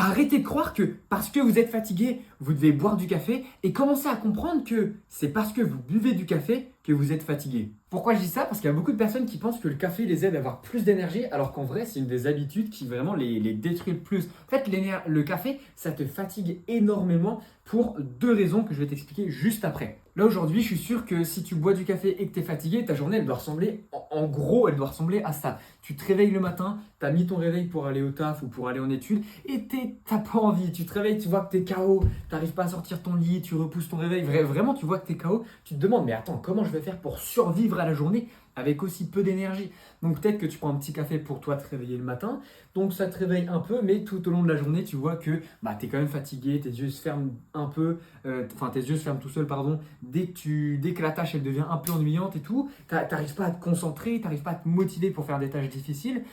Arrêtez de croire que parce que vous êtes fatigué, vous devez boire du café et commencez à comprendre que c'est parce que vous buvez du café que vous êtes fatigué. Pourquoi je dis ça? Parce qu'il y a beaucoup de personnes qui pensent que le café les aide à avoir plus d'énergie, alors qu'en vrai, c'est une des habitudes qui vraiment les détruit le plus. En fait, le café, ça te fatigue énormément pour deux raisons que je vais t'expliquer juste après. Là, aujourd'hui, je suis sûr que si tu bois du café et que tu es fatigué, ta journée, elle doit ressembler, en gros, elle doit ressembler à ça. Tu te réveilles le matin, tu as mis ton réveil pour aller au taf ou pour aller en études et t'as pas envie. Tu te réveilles, tu vois que tu es KO, tu n'arrives pas à sortir ton lit, tu repousses ton réveil. Vraiment, tu vois que tu es KO. Tu te demandes, mais attends, comment je vais faire pour survivre à la journée avec aussi peu d'énergie? Donc peut-être que tu prends un petit café pour toi te réveiller le matin. Donc ça te réveille un peu, mais tout au long de la journée, tu vois que tu es quand même fatigué, tes yeux se ferment un peu, tes yeux se ferment tout seuls, pardon, dès que la tâche elle devient un peu ennuyante et tout, tu n'arrives pas à te concentrer, tu n'arrives pas à te motiver pour faire des tâches difficiles.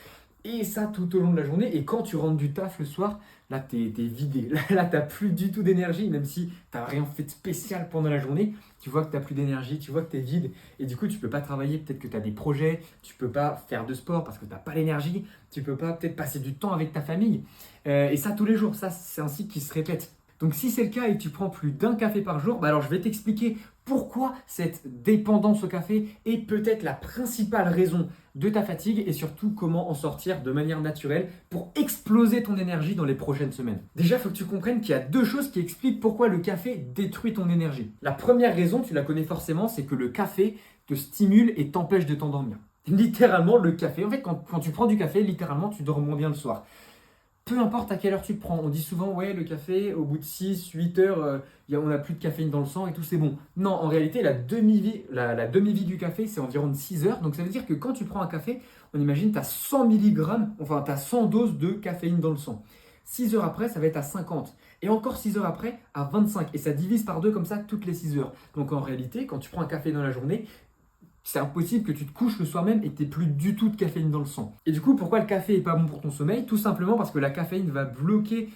Et ça tout au long de la journée. Et quand tu rentres du taf le soir, là, t'es vidé. Là, t'as plus du tout d'énergie, même si t'as rien fait de spécial pendant la journée. Tu vois que t'as plus d'énergie, tu vois que t'es vide. Et du coup, tu peux pas travailler. Peut-être que t'as des projets. Tu peux pas faire de sport parce que t'as pas l'énergie. Tu peux pas peut-être passer du temps avec ta famille. Et ça tous les jours. Ça, c'est un cycle qui se répète. Donc si c'est le cas et que tu prends plus d'un café par jour, alors je vais t'expliquer pourquoi cette dépendance au café est peut-être la principale raison de ta fatigue et surtout comment en sortir de manière naturelle pour exploser ton énergie dans les prochaines semaines. Déjà, il faut que tu comprennes qu'il y a deux choses qui expliquent pourquoi le café détruit ton énergie. La première raison, tu la connais forcément, c'est que le café te stimule et t'empêche de t'endormir. Littéralement, le café, en fait, quand tu prends du café, littéralement, tu dors moins bien le soir. Peu importe à quelle heure tu le prends. On dit souvent, ouais, le café, au bout de 6, 8 heures, on n'a plus de caféine dans le sang et tout, c'est bon. Non, en réalité, la demi-vie du café, c'est environ de 6 heures. Donc ça veut dire que quand tu prends un café, on imagine, tu as 100 mg, enfin, tu as 100 doses de caféine dans le sang. 6 heures après, ça va être à 50. Et encore 6 heures après, à 25. Et ça divise par deux comme ça toutes les 6 heures. Donc en réalité, quand tu prends un café dans la journée, c'est impossible que tu te couches le soir même et que tu n'aies plus du tout de caféine dans le sang. Et du coup, pourquoi le café n'est pas bon pour ton sommeil? Tout simplement parce que la caféine va bloquer,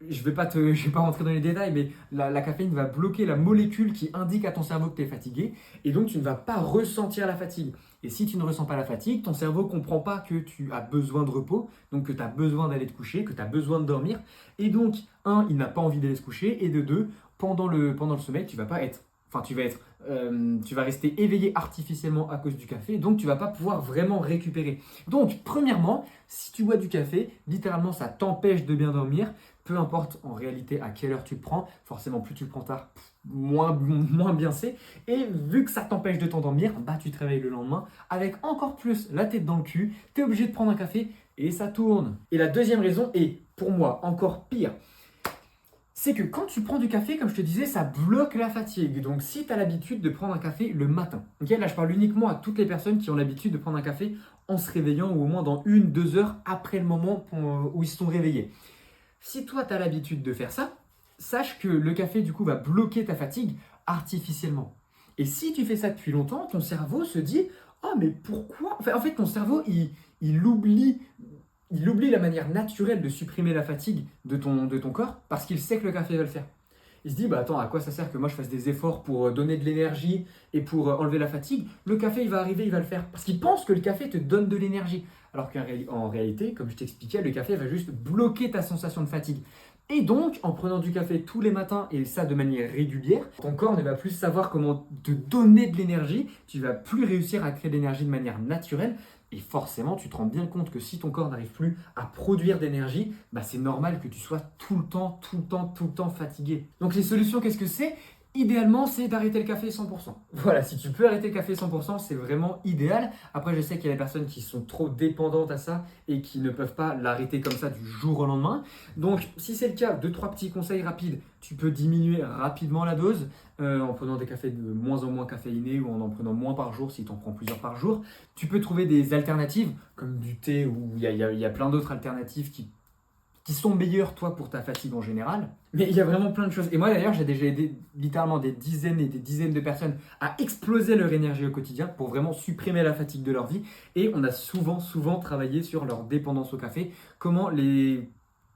je ne vais pas rentrer dans les détails, mais la caféine va bloquer la molécule qui indique à ton cerveau que tu es fatigué et donc tu ne vas pas ressentir la fatigue. Et si tu ne ressens pas la fatigue, ton cerveau ne comprend pas que tu as besoin de repos, donc que tu as besoin d'aller te coucher, que tu as besoin de dormir. Et donc, un, il n'a pas envie d'aller se coucher, et de deux, pendant le sommeil, tu vas pas être tu vas rester éveillé artificiellement à cause du café, donc tu vas pas pouvoir vraiment récupérer. Donc, premièrement, si tu bois du café, littéralement, ça t'empêche de bien dormir, peu importe en réalité à quelle heure tu le prends, forcément, plus tu le prends tard, moins bien c'est. Et vu que ça t'empêche de t'endormir, tu te réveilles le lendemain avec encore plus la tête dans le cul, tu es obligé de prendre un café et ça tourne. Et la deuxième raison est, pour moi, encore pire. C'est que quand tu prends du café, comme je te disais, ça bloque la fatigue. Donc si tu as l'habitude de prendre un café le matin, okay, là je parle uniquement à toutes les personnes qui ont l'habitude de prendre un café en se réveillant ou au moins dans 1-2 heures après le moment où ils se sont réveillés. Si toi tu as l'habitude de faire ça, sache que le café du coup va bloquer ta fatigue artificiellement. Et si tu fais ça depuis longtemps, ton cerveau se dit « Oh mais pourquoi ?» En fait ton cerveau il oublie la manière naturelle de supprimer la fatigue de ton corps parce qu'il sait que le café va le faire. Il se dit, attends, à quoi ça sert que moi je fasse des efforts pour donner de l'énergie et pour enlever la fatigue? Le café, il va arriver, il va le faire. Parce qu'il pense que le café te donne de l'énergie. Alors qu'en réalité, comme je t'expliquais, le café va juste bloquer ta sensation de fatigue. Et donc, en prenant du café tous les matins et ça de manière régulière, ton corps ne va plus savoir comment te donner de l'énergie. Tu ne vas plus réussir à créer de l'énergie de manière naturelle. Et forcément, tu te rends bien compte que si ton corps n'arrive plus à produire d'énergie, c'est normal que tu sois tout le temps fatigué. Donc les solutions, qu'est-ce que c'est? Idéalement, c'est d'arrêter le café 100%. Voilà, si tu peux arrêter le café 100%, c'est vraiment idéal. Après, je sais qu'il y a des personnes qui sont trop dépendantes à ça et qui ne peuvent pas l'arrêter comme ça du jour au lendemain. Donc, si c'est le cas, 2-3 petits conseils rapides. Tu peux diminuer rapidement la dose en prenant des cafés de moins en moins caféinés ou en prenant moins par jour si tu en prends plusieurs par jour. Tu peux trouver des alternatives comme du thé ou il y a plein d'autres alternatives qui sont meilleurs, toi, pour ta fatigue en général. Mais il y a vraiment plein de choses. Et moi, d'ailleurs, j'ai déjà aidé littéralement des dizaines et des dizaines de personnes à exploser leur énergie au quotidien pour vraiment supprimer la fatigue de leur vie. Et on a souvent travaillé sur leur dépendance au café. Comment les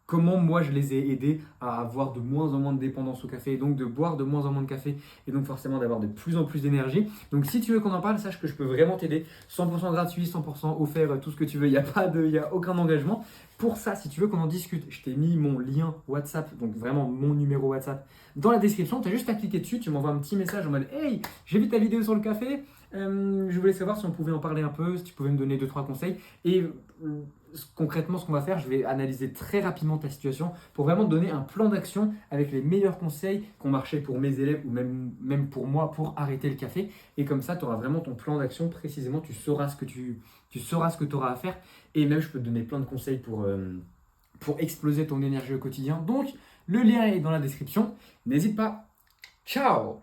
comment moi je les ai aidés à avoir de moins en moins de dépendance au café et donc de boire de moins en moins de café et donc forcément d'avoir de plus en plus d'énergie. Donc si tu veux qu'on en parle, sache que je peux vraiment t'aider. 100% gratuit, 100% offert, tout ce que tu veux, il y a aucun engagement. Pour ça, si tu veux qu'on en discute, je t'ai mis mon lien WhatsApp, donc vraiment mon numéro WhatsApp, dans la description. Tu as juste à cliquer dessus, tu m'envoies un petit message en mode Hey, j'ai vu ta vidéo sur le café, je voulais savoir si on pouvait en parler un peu, si tu pouvais me donner 2-3 conseils. Et concrètement, ce qu'on va faire, je vais analyser très rapidement ta situation pour vraiment te donner un plan d'action avec les meilleurs conseils qui ont marché pour mes élèves ou même pour moi pour arrêter le café. Et comme ça, tu auras vraiment ton plan d'action précisément, tu sauras ce que tu sauras ce que tu auras à faire. Et même, je peux te donner plein de conseils pour exploser ton énergie au quotidien. Donc, le lien est dans la description. N'hésite pas. Ciao!